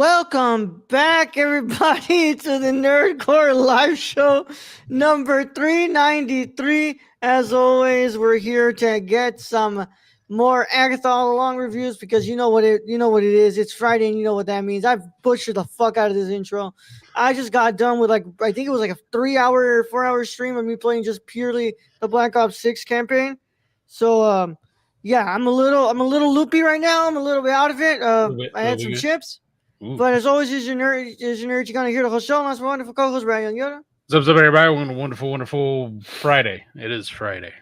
Welcome back, everybody, to the Nerdcore Live Show number 393. As always, we're here to get some more Agatha All Along reviews because you know what it is. It's Friday, and you know what that means. I've butchered the fuck out of this intro. I just got done with I think it was like a 3 hour, 4 hour stream of me playing just purely the Black Ops 6 campaign. So yeah, I'm a little loopy right now. I'm a little bit out of it. I had some chips. Ooh. But as always, is your nerd. You're gonna hear the whole show. And that's my wonderful co-host Brian Yoda. What's up, everybody? Wonderful Friday. It is Friday.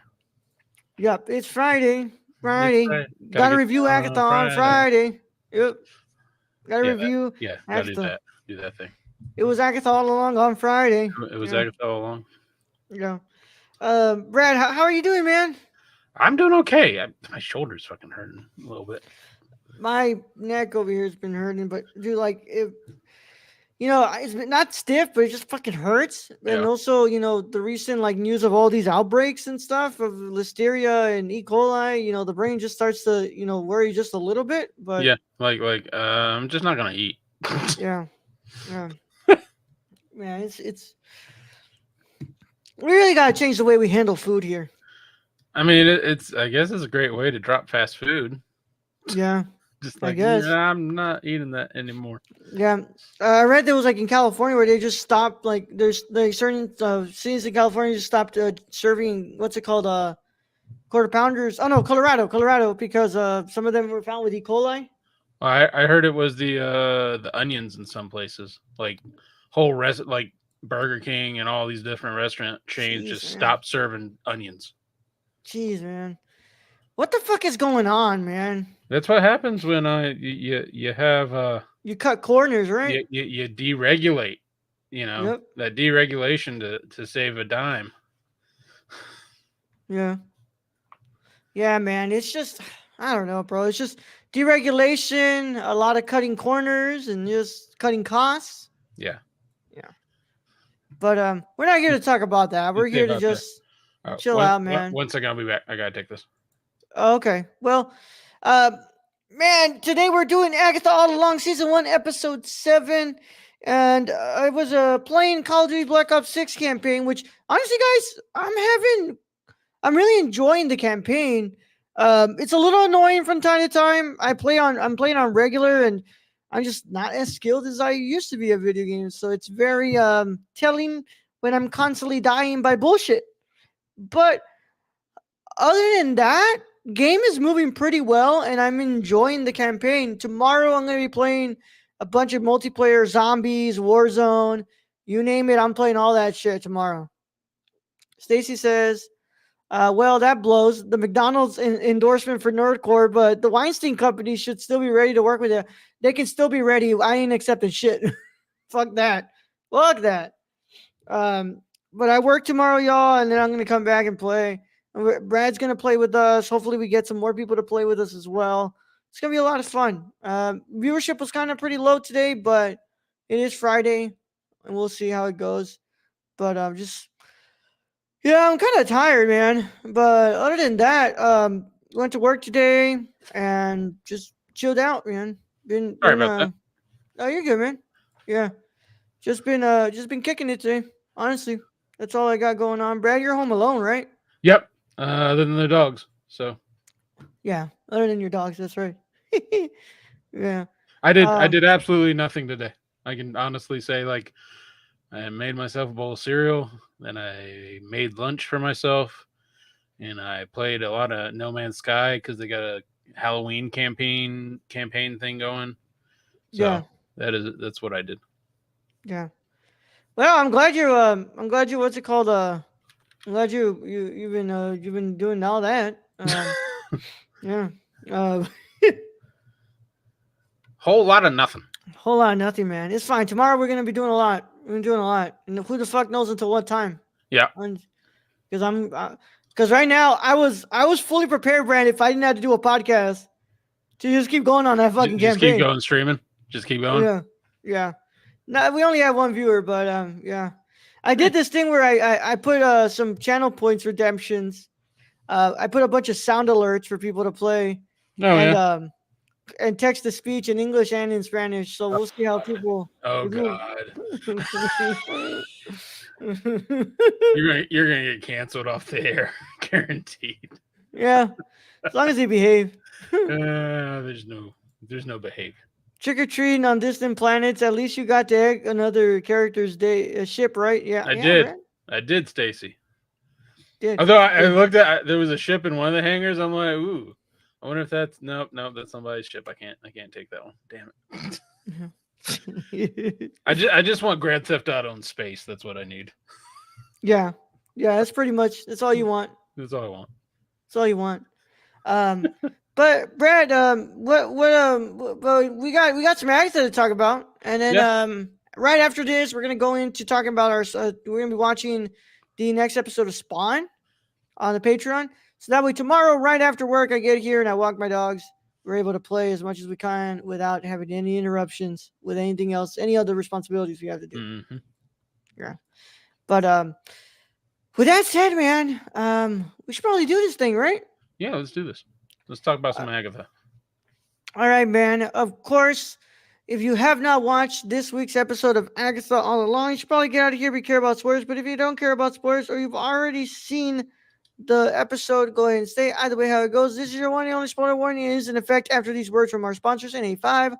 Yep, it's Friday. Friday. Gotta Gotta get review Agatha on Friday. Yep. Gotta review Gotta do Agatha. that. Do that thing. It was Agatha all along on Friday. It was Agatha all along. Yeah. Brad, how are you doing, man? I'm doing okay. My shoulder's fucking hurting a little bit. My neck over here has been hurting, but dude, it's been not stiff, but it just fucking hurts. And Yeah. also, the recent news of all these outbreaks and stuff of listeria and E. coli, the brain just starts to, worry just a little bit. But Yeah, I'm just not gonna eat. yeah. Yeah, it's we really gotta change the way we handle food here. I mean, I guess it's a great way to drop fast food. Yeah. Just I guess. I'm not eating that anymore. Yeah, I read there was in California where they just stopped. There's certain cities in California just stopped serving what's it called quarter pounders. Oh no, Colorado, because some of them were found with E. coli. Well, I heard it was the onions in some places, like whole like Burger King and all these different restaurant chains just stopped serving onions. Jeez, man, what the fuck is going on, man? That's what happens when you have you cut corners, right? You deregulate, that deregulation to save a dime. Yeah, man. It's just I don't know, bro. It's just deregulation, a lot of cutting corners, and just cutting costs. Yeah. But we're not here to talk about that. We're here to just chill out, man. 1 second, I'll be back. I gotta take this. Okay. Well, man, today we're doing Agatha All Along Season 1, Episode 7. And I was playing Call of Duty Black Ops 6 campaign, which, honestly, guys, I'm really enjoying the campaign. It's a little annoying from time to time. I'm playing on regular, and I'm just not as skilled as I used to be at video games. So it's very telling when I'm constantly dying by bullshit. But other than that, game is moving pretty well, and I'm enjoying the campaign. Tomorrow, I'm going to be playing a bunch of multiplayer, zombies, Warzone, you name it. I'm playing all that shit tomorrow. Stacy says, well, that blows. The McDonald's endorsement for Nerdcore, but the Weinstein Company should still be ready to work with it. They can still be ready. I ain't accepting shit. Fuck that. But I work tomorrow, y'all, and then I'm going to come back and play. Brad's going to play with us. Hopefully we get some more people to play with us as well. It's going to be a lot of fun. Viewership was kind of pretty low today, but it is Friday, and we'll see how it goes. But I'm kind of tired, man. But other than that, went to work today and just chilled out, man. Sorry about that. Oh, you're good, man. Yeah. Just been kicking it today. Honestly, that's all I got going on. Brad, you're home alone, right? Yep. Other than the dogs, so. Yeah, other than your dogs, that's right. Yeah. I did absolutely nothing today. I can honestly say, I made myself a bowl of cereal, then I made lunch for myself, and I played a lot of No Man's Sky because they got a Halloween campaign thing going. So yeah, that's what I did. Yeah. Well, I'm glad you what's it called? I'm glad you've been doing all that. Yeah. Whole lot of nothing. Whole lot of nothing, man. It's fine. Tomorrow we're gonna be doing a lot. We're doing a lot, and who the fuck knows until what time? Yeah. Because right now I was fully prepared, Brand. If I didn't have to do a podcast, to just keep going on that fucking just campaign. Keep going streaming. Just keep going. Yeah. No, we only have one viewer, but yeah. I did this thing where I put some channel points redemptions. I put a bunch of sound alerts for people to play. and text to speech in English and in Spanish. So we'll see how people. Oh review. God, you're gonna get canceled off the air, guaranteed. Yeah, as long as they behave. There's no behavior. Trick or treating on distant planets. At least you got to egg another character's day ship, right? Yeah, I yeah, did. Brad. I did, Stacy. Did. Although I looked at, there was a ship in one of the hangars. I'm like, ooh, I wonder if that's nope, that's somebody's ship. I can't take that one. Damn it. I just want Grand Theft Auto in space. That's what I need. Yeah, that's pretty much. That's all you want. That's all I want. That's all you want. But Brad, well, we got some Agatha to talk about, and then right after this, we're gonna go into talking about our. We're gonna be watching the next episode of Spawn on the Patreon. So that way, tomorrow, right after work, I get here and I walk my dogs. We're able to play as much as we can without having any interruptions with anything else, any other responsibilities we have to do. Mm-hmm. Yeah, but with that said, man, we should probably do this thing, right? Yeah, let's do this. Let's talk about some Agatha. All right, man. Of course, if you have not watched this week's episode of Agatha all along, you should probably get out of here if you care about spoilers. But if you don't care about spoilers or you've already seen the episode, go ahead and stay. Either way, how it goes. This is your one and only spoiler warning. It is in effect after these words from our sponsors in a 5,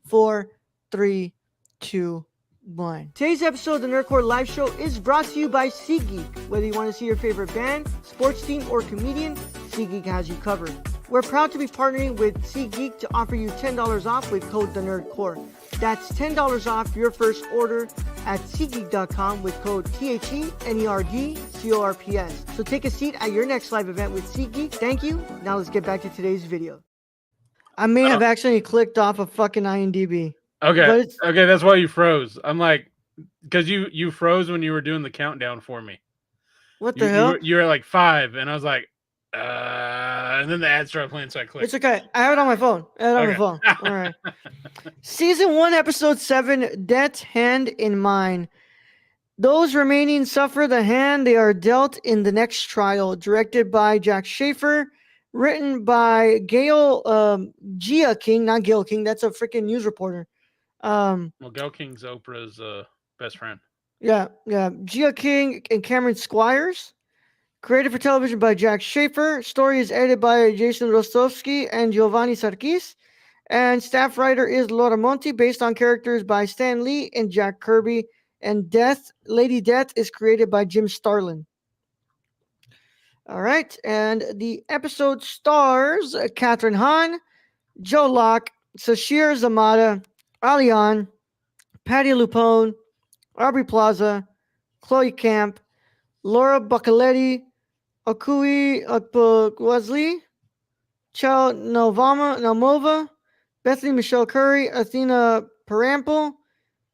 4, 3, 2, 1. Today's episode of the Nerdcore Live Show is brought to you by SeatGeek. Whether you want to see your favorite band, sports team, or comedian, SeatGeek has you covered. We're proud to be partnering with SeatGeek to offer you $10 off with code TheNerdCore. That's $10 off your first order at SeatGeek.com with code THENERDCORPS. So take a seat at your next live event with SeatGeek. Thank you. Now let's get back to today's video. I may have accidentally clicked off a fucking IMDb. Okay, that's why you froze. I'm like, because you froze when you were doing the countdown for me. What the hell? You were like 5, and I was like, and then the ad started playing, so I clicked. It's okay. I have it on my phone. All right. Season 1, Episode 7, Death's Hand in Mine. Those remaining suffer the hand they are dealt in the next trial. Directed by Jack Schaefer. Written by Gia King. Not Gail King. That's a freaking news reporter. Well, Gail King's Oprah's best friend. Yeah. Gia King and Cameron Squires. Created for television by Jack Schaefer. Story is edited by Jason Rostovsky and Giovanni Sarkis. And staff writer is Laura Monti, based on characters by Stan Lee and Jack Kirby. And Lady Death is created by Jim Starlin. All right. And the episode stars Catherine Hahn, Joe Locke, Sashir Zamata, Alian, Patty Lupone, Aubrey Plaza, Chloe Camp, Laura Bacaletti, Okui Okpogwazli, Chel Namova, Bethany Michelle Curry, Athena Parampil,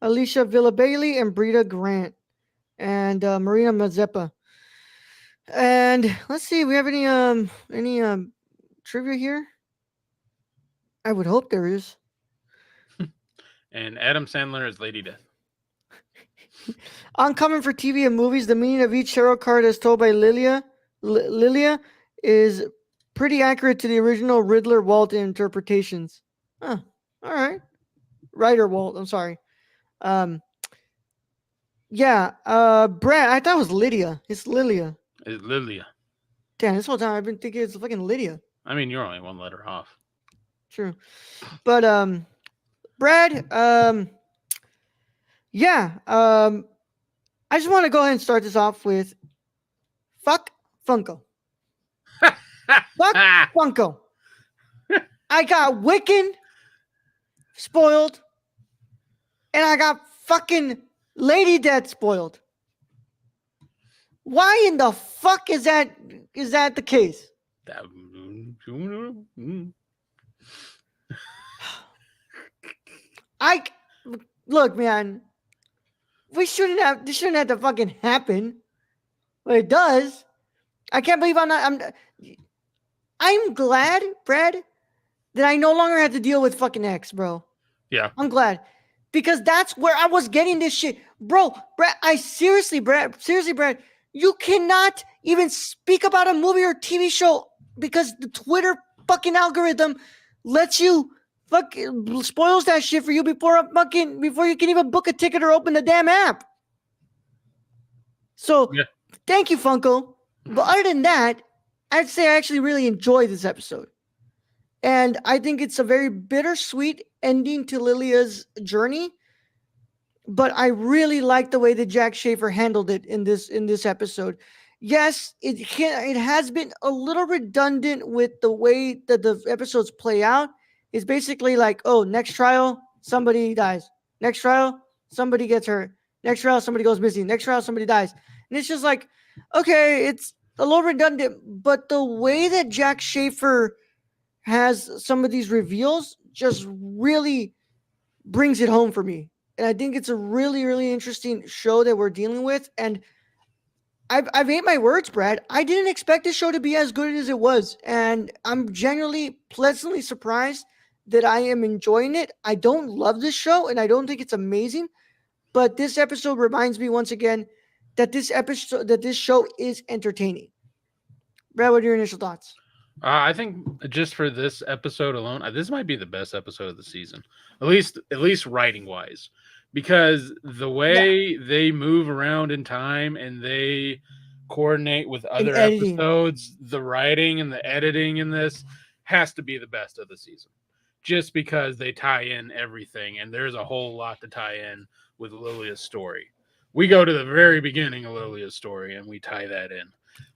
Alicia Villabailey, and Brita Grant, and Marina Mazeppa. And let's see, we have any trivia here? I would hope there is. And Adam Sandler is Lady Death. Uncommon for TV and movies, the meaning of each tarot card as told by Lilia is pretty accurate to the original Riddler Walt interpretations. All right. Rider Walt, I'm sorry. Brad, I thought it was Lydia. It's Lilia. It's Lilia. Damn, this whole time I've been thinking it's fucking Lydia. I mean, you're only one letter off. True. But Brad, I just want to go ahead and start this off with fuck Funko. Fuck Funko. I got Wiccan spoiled, and I got fucking Lady Death spoiled. Why in the fuck is that the case? Look, man. This shouldn't have to fucking happen. But it does. I can't believe I'm glad, Brad, that I no longer have to deal with fucking X, bro. Yeah. I'm glad. Because that's where I was getting this shit. Bro, Brad, Brad, you cannot even speak about a movie or TV show because the Twitter fucking algorithm lets you fuck spoils that shit for you before you can even book a ticket or open the damn app. So Yeah. thank you, Funko. But other than that, I'd say I actually really enjoyed this episode. And I think it's a very bittersweet ending to Lilia's journey. But I really like the way that Jack Schaefer handled it in this episode. Yes, it has been a little redundant with the way that the episodes play out. It's basically like, oh, next trial, somebody dies. Next trial, somebody gets hurt. Next trial, somebody goes missing. Next trial, somebody dies. And it's just like, okay, it's a little redundant, but the way that Jack Schaefer has some of these reveals just really brings it home for me. And I think it's a really, really interesting show that we're dealing with. And I've ate my words, Brad. I didn't expect this show to be as good as it was. And I'm genuinely pleasantly surprised that I am enjoying it. I don't love this show and I don't think it's amazing. But this episode reminds me once again that this show is entertaining. Brad, what are your initial thoughts? I think just for this episode alone, this might be the best episode of the season, at least writing wise, because the Yeah. way they move around in time and they coordinate with And other editing. episodes, the writing and the editing in this has to be the best of the season, just because they tie in everything, and there's a whole lot to tie in with Lilia's story. We go to the very beginning of Lilia's story and we tie that in.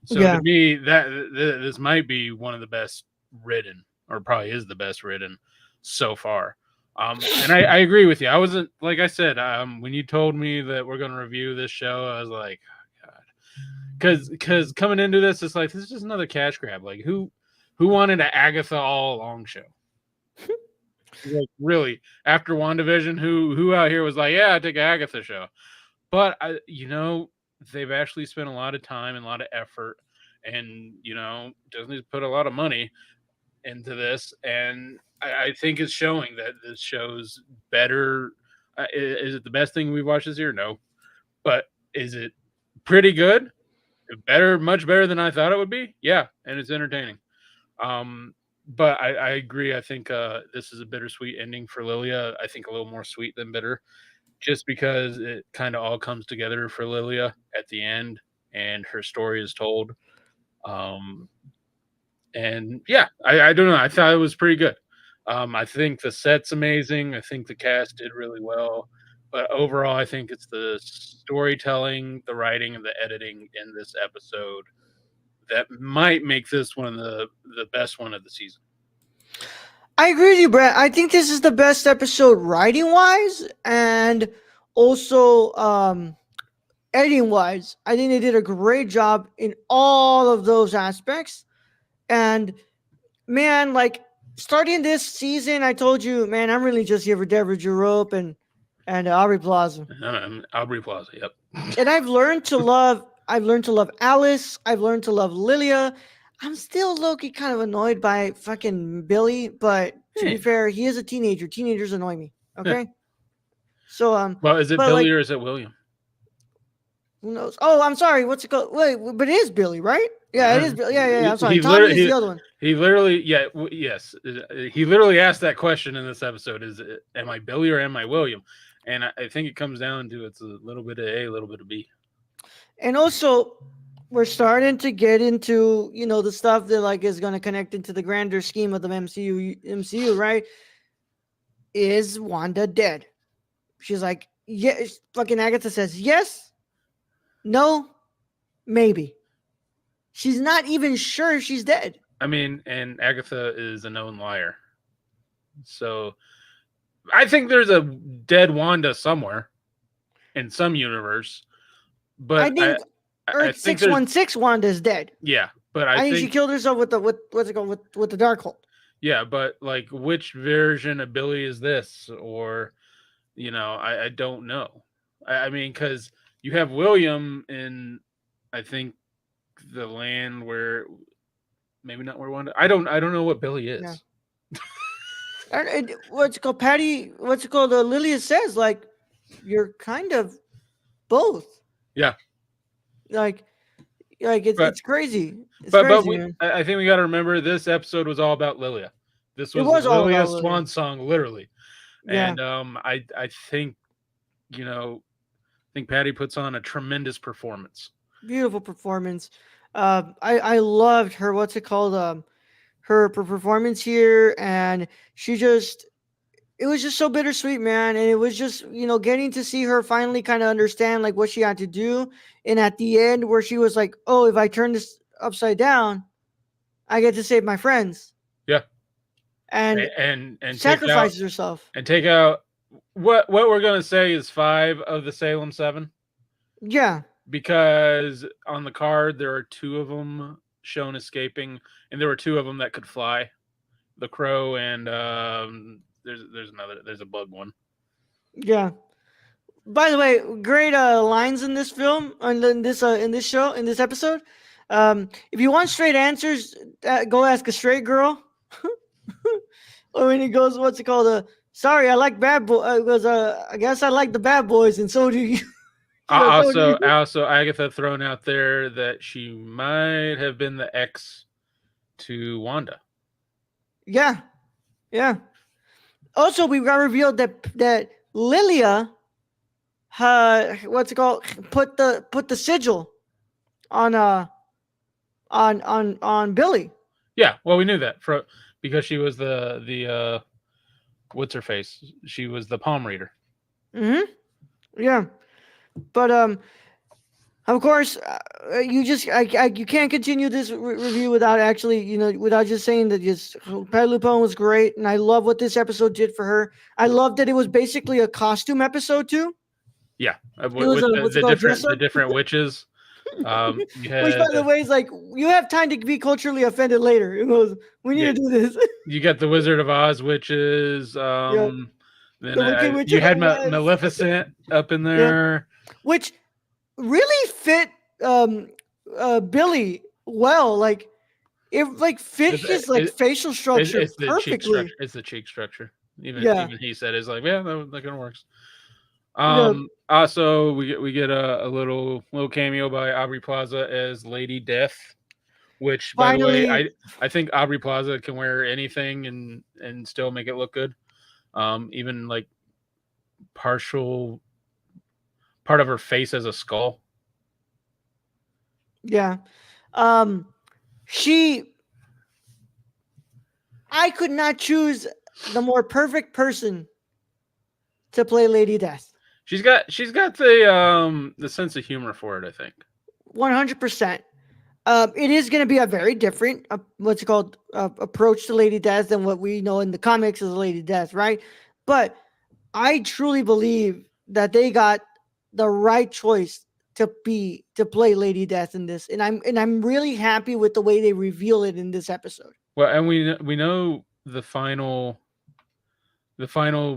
So Yeah. to me, this might be one of the best written, or probably is the best written so far. And I agree with you. I wasn't, like I said, when you told me that we're going to review this show, I was like, oh, God, because coming into this, it's like this is just another cash grab. Like who wanted an Agatha all along show? Like really, after WandaVision, who out here was like, yeah, I take an Agatha show. But they've actually spent a lot of time and a lot of effort, and Disney's put a lot of money into this, and I think it's showing that this show's better. Is it the best thing we've watched this year? No, but is it pretty good? Better, much better than I thought it would be. Yeah, and it's entertaining. But I agree. I think this is a bittersweet ending for Lilia. I think a little more sweet than bitter, just because it kind of all comes together for Lilia at the end and her story is told. Um, and yeah, I don't know. I thought it was pretty good. I think the set's amazing. I think the cast did really well. But overall, I think it's the storytelling, the writing, and the editing in this episode that might make this one of the best one of the season. I agree with you, Brad. I think this is the best episode writing wise and also editing wise. I think they did a great job in all of those aspects. And man, like starting this season, I told you, man, I'm really just here for Deborah Jerope and Aubrey Plaza. Aubrey Plaza, yep. And I've learned to love Alice. I've learned to love Lilia. I'm still low-key kind of annoyed by fucking Billy, but to be fair, he is a teenager. Teenagers annoy me. Okay. So well, is it Billy or is it William? Who knows? Oh, I'm sorry. What's it called? Wait, but it is Billy, right? Yeah, it is Billy. Yeah. I'm sorry. Tommy is the other one. He literally, yes. He literally asked that question in this episode: am I Billy or am I William? And I think it comes down to it's a little bit of A, a little bit of B. And also, we're starting to get into the stuff that like is going to connect into the grander scheme of the MCU, right? Is Wanda dead? She's like, yeah. Fucking Agatha says yes, no, maybe. She's not even sure if she's dead. I mean, and Agatha is a known liar, so I think there's a dead Wanda somewhere in some universe. But I think Earth 616 Wanda is dead. Yeah, but I think she killed herself with what's it called with the Darkhold. Yeah, but like which version of Billy is this? Or I don't know. I mean, because you have William in, I think, the land where maybe not where Wanda. I don't know what Billy is. Yeah. What's it called? Patty? What's it called? Lilia says like you're kind of both. Yeah. Like it's crazy. It's crazy, I think we got to remember this episode was all about Lilia. This It was was all about Lilia's Lilia. swan song, literally. Yeah, And I think, you know, I think Patty puts on a tremendous performance. beautiful performance. I loved her. What's it called? Her performance here, and she just it was just so bittersweet, man. And it was just, getting to see her finally kind of understand like what she had to do. And at the end, where she was like, "Oh, if I turn this upside down, I get to save my friends," Yeah, and and sacrifices herself. take out what we're gonna say is 5 of the Salem 7, Yeah, because on the card there are 2 of them shown escaping, and there were 2 of them that could fly, the crow and there's a bug one. yeah. By the way, great lines in this film, and in this show, in this episode. If you want straight answers, go ask a straight girl. Or when he goes, what's it called? Sorry, I like bad boy. Goes, I guess I like the bad boys, and so do you. She goes, so do you. Also Agatha thrown out there that she might have been the ex to Wanda. Yeah, yeah. Also, we got revealed that Lilia, what's it called? Put the sigil on on Billy. Yeah, well, we knew that because she was the what's her face? She was the palm reader. Mm-hmm. Yeah, but of course, you can't continue this review without actually, without just saying that just Pat Lupone was great, and I love what this episode did for her. I love that it was basically a costume episode too. Yeah, It was with a what's it called, dress up. different witches. You Which, by had the way, is like you have time to be culturally offended later. It goes, we need yeah, to do this. you got the Wizard of Oz witches. Yeah, Then the Wicked Witch you of the had West. Maleficent up in Yeah, there. which really fit Billy well. Like it like fit It's, his like facial structure it's the cheek perfectly. structure. It's the cheek structure. Yeah. Even he said it's like, yeah, that kind of works. Yeah. Also we get a little cameo by Aubrey Plaza as Lady Death, which, by the way, Finally, I think Aubrey Plaza can wear anything and still make it look good. Even like partial part of her face as a skull. yeah. Um, she. I could not choose the more perfect person to play Lady Death. She's got the sense of humor for it, I think. 100%. It is going to be a very different, what's it called, approach to Lady Death than what we know in the comics as Lady Death, right? But I truly believe that they got the right choice to play Lady Death in this, and I'm really happy with the way they reveal it in this episode. Well, and we know the final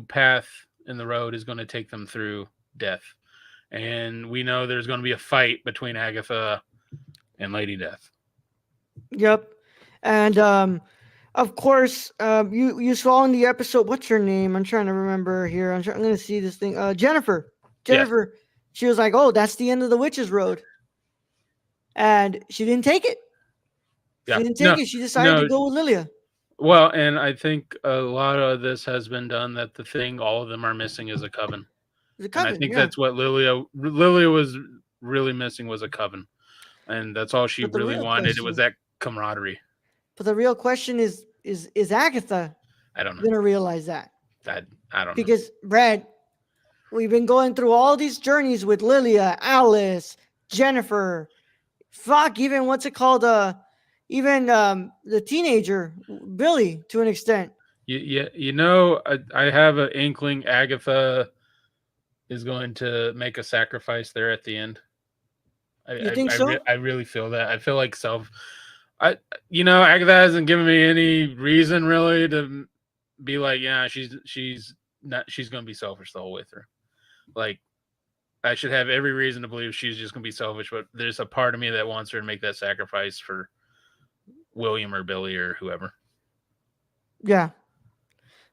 path in the road is going to take them through death, and we know there's going to be a fight between Agatha and Lady Death. Yep, and of course, you saw in the episode. What's her name? I'm trying to remember here. I'm going to see this thing. Jennifer. Jennifer. Yes. She was like, "Oh, that's the end of the witch's road," and she didn't take it. She didn't take it. She decided to go with Lilia. Well, and I think a lot of this has been done that the thing all of them are missing is a coven. And I think that's what Lilia was really missing, was a coven. And that's all she really wanted. It was that camaraderie. But the real question is Agatha I don't know. Gonna realize that? I don't know. Because Brad, we've been going through all these journeys with Lilia, Alice, Jennifer, fuck, even what's it called? Even the teenager Billy, to an extent. I have an inkling Agatha is going to make a sacrifice there at the end. You think so? I really feel that. I feel like Agatha hasn't given me any reason really to be like, yeah, she's going to be selfish the whole way through. Like, I should have every reason to believe she's just going to be selfish, but there's a part of me that wants her to make that sacrifice for William or Billy or whoever. Yeah.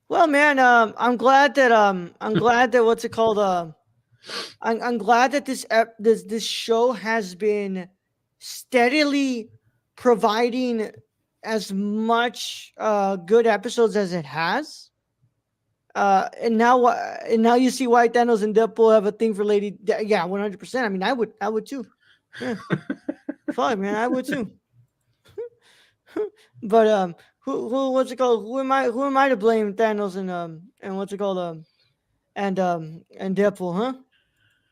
Well, man, I'm glad that what's it called? I'm glad that this show has been steadily providing as much good episodes as it has. And now you see why Thanos and Deadpool have a thing for Yeah, 100%. I mean, I would too. Yeah, fuck, man, I would too. But what's it called? Who am I to blame Thanos and what's it called and Deadpool, huh?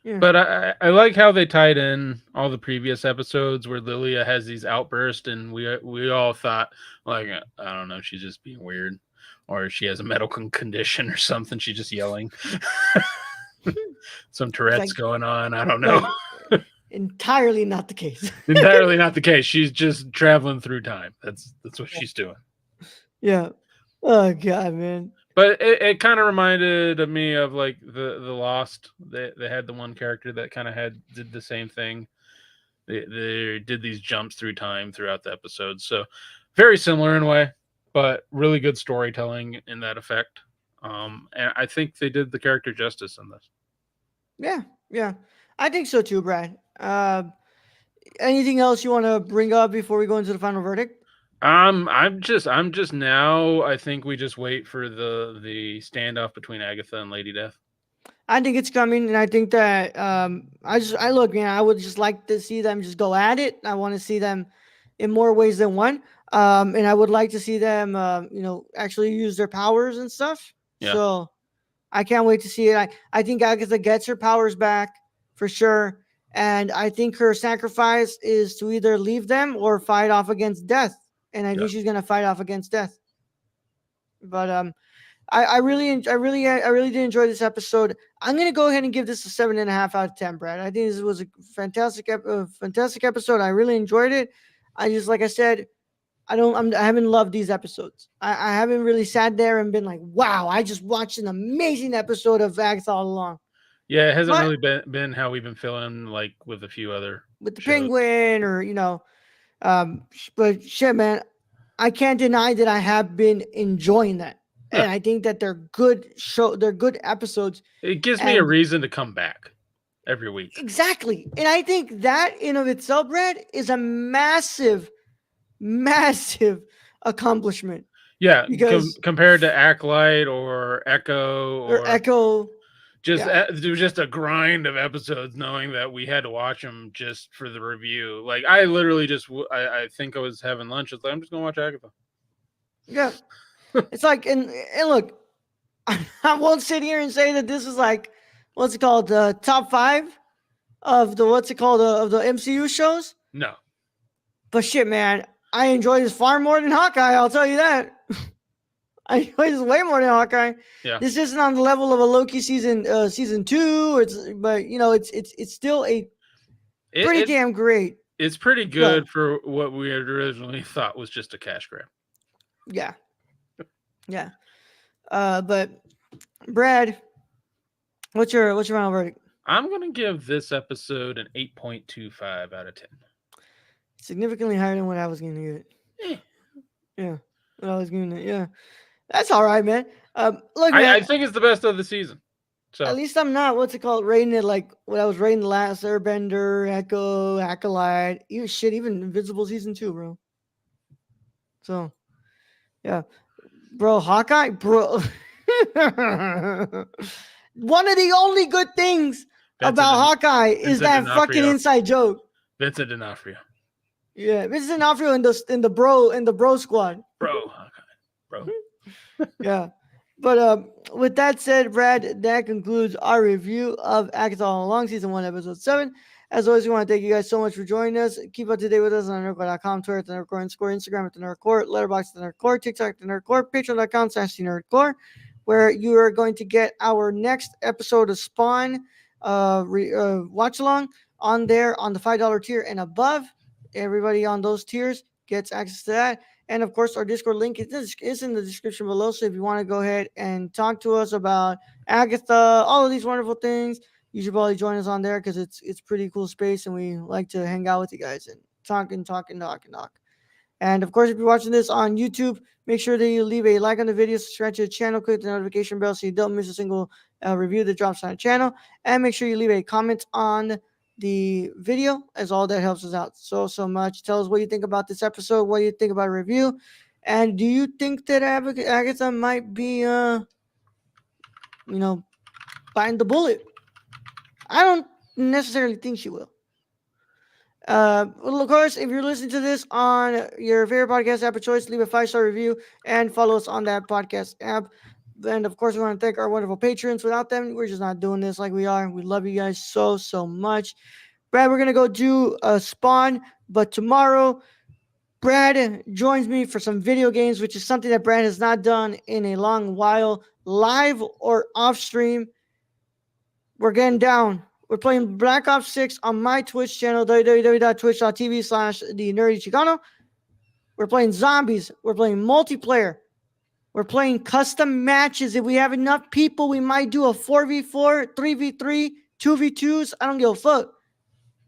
Yeah. But I like how they tied in all the previous episodes where Lilia has these outbursts, and we all thought like I don't know, she's just being weird, or she has a medical condition or something. She's just yelling, some It's Tourette's like, going on. I don't know. but entirely not the case. Entirely not the case. She's just traveling through time. That's what she's doing. Yeah. Oh god, man. But it kind of reminded me of like the Lost. They had the one character that kind of did the same thing. They did these jumps through time throughout the episode, so very similar in a way, but really good storytelling in that effect. And I think they did the character justice in this. Yeah, yeah. I think so too, Brad. Anything else you want to bring up before we go into the final verdict? I'm just now. I think we just wait for the standoff between Agatha and Lady Death. I think it's coming, and I think that I look, man. I would just like to see them just go at it. I want to see them in more ways than one, and I would like to see them, actually use their powers and stuff. Yeah, So I can't wait to see it. I think Agatha gets her powers back for sure, and I think her sacrifice is to either leave them or fight off against death, and I yeah. think she's gonna fight off against death. But I really did enjoy this episode. I'm gonna go ahead and give this a 7.5 out of 10, Brad. I think this was a fantastic episode. I really enjoyed it. I just, like I said, I haven't loved these episodes. I haven't really sat there and been like, wow, I just watched an amazing episode of Agatha all along. Yeah, it hasn't But really been how we've been feeling like with a few other with the shows. Penguin, or but shit, man, I can't deny that I have been enjoying that. Yeah. And I think that they're good episodes. It gives me a And reason to come back every week. exactly. And I think that in of itself, Brad, is a massive accomplishment. Yeah, Because compared to Acolyte or Echo or or Echo, just yeah, there was just a grind of episodes, knowing that we had to watch them just for the review. Like I literally just I think I was having lunch. It's like I'm just gonna watch Agatha. yeah. It's like, and look, I won't sit here and say that this is like, what's it called, the top 5 of the what's it called of the MCU shows. No, But shit, man, I enjoy this far more than Hawkeye. I'll tell you that. I enjoy this way more than Hawkeye. yeah, This isn't on the level of a Loki season 2. But it's still a pretty it damn great. it's pretty Well, good for what we had originally thought was just a cash grab. yeah, yeah. But Brad, what's your final verdict? I'm gonna give this episode an 8.25 out of 10. Significantly higher than what I was going to give it. Eh. Yeah, what I was giving it. Yeah, that's all right, man. Look, I man. think it's the best of the season. So At least I'm not, what's it called, rating it like what I was rating the last Airbender, Echo, Acolyte, even Invincible season 2, bro. So yeah, bro, Hawkeye, bro. One of the only good things about Hawkeye is that fucking inside joke. Vincent D'Onofrio. Yeah, Vincent D'Onofrio in the bro squad. Bro, Hawkeye. Bro. Yeah. But with that said, Brad, that concludes our review of Agatha All Along, Season 1, Episode 7. As always, we want to thank you guys so much for joining us. Keep up to date with us on nerdcore.com, Twitter at the Nerdcore, Instagram at the Nerdcore, Letterboxd at the Nerdcore, TikTok at the Nerdcore, Patreon.com/the where you are going to get our next episode of Spawn watch along on there on the $5 tier and above. Everybody on those tiers gets access to that. And of course, our Discord link is in the description below. So if you want to go ahead and talk to us about Agatha, all of these wonderful things, you should probably join us on there because it's pretty cool space, and we like to hang out with you guys and talk. And of course, if you're watching this on YouTube, make sure that you leave a like on the video, subscribe to the channel, click the notification bell so you don't miss a single review that drops on the channel, and make sure you leave a comment on the video, as all that helps us out so much. Tell us what you think about this episode, what you think about a review, and do you think that Agatha might be, biting the bullet? I don't necessarily think she will. Well, of course, if you're listening to this on your favorite podcast app of choice, leave a 5-star review and follow us on that podcast app. And of course, we want to thank our wonderful patrons. Without them, we're just not doing this like we are. We love you guys so much. Brad, we're gonna go do a Spawn, but tomorrow Brad joins me for some video games, which is something that Brad has not done in a long while, live or off stream. We're getting down. We're playing Black Ops 6 on my Twitch channel, www.twitch.tv/TheNerdyChicano. We're playing zombies. We're playing multiplayer. We're playing custom matches. If we have enough people, we might do a 4v4, 3v3, 2v2s. I don't give a fuck.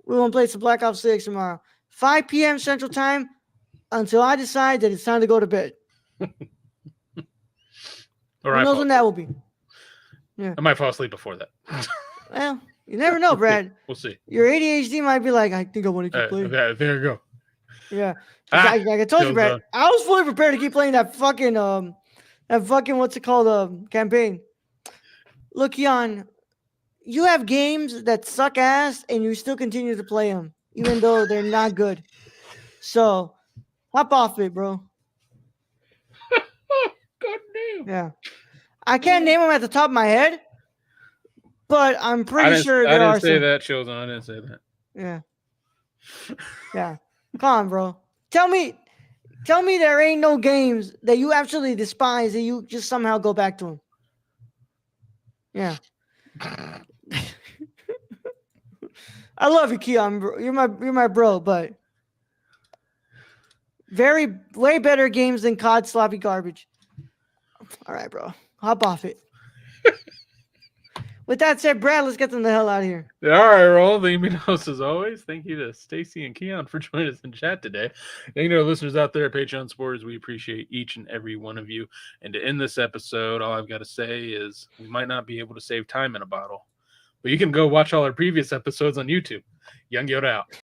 We want to play some Black Ops 6 tomorrow. 5 p.m. Central Time until I decide that it's time to go to bed. Who knows when that will be? Yeah. I might fall asleep before that. Well, you never know, Brad. We'll see. Your ADHD might be like, I think I want to keep playing. There you go. Yeah. Like I told you, Brad, I was fully prepared to keep playing that fucking what's it called, campaign. Look, Jan, you have games that suck ass and you still continue to play them, even though they're not good. So, hop off it, bro. God damn. Yeah. I can't name them at the top of my head, but I'm pretty sure there are some. I didn't say that, Children. I didn't say that. Yeah. Yeah. Come on, bro. Tell me there ain't no games that you absolutely despise that you just somehow go back to them. Yeah. I love you, Keon, bro. You're my bro, but way better games than COD sloppy garbage. All right, bro. Hop off it. With that said, Brad, let's get them the hell out of here. All right, Roll. The emails as always. Thank you to Stacy and Keon for joining us in chat today. Thank you to our listeners out there at Patreon supporters. We appreciate each and every one of you. And to end this episode, all I've got to say is we might not be able to save time in a bottle, but you can go watch all our previous episodes on YouTube. Young Yoda out.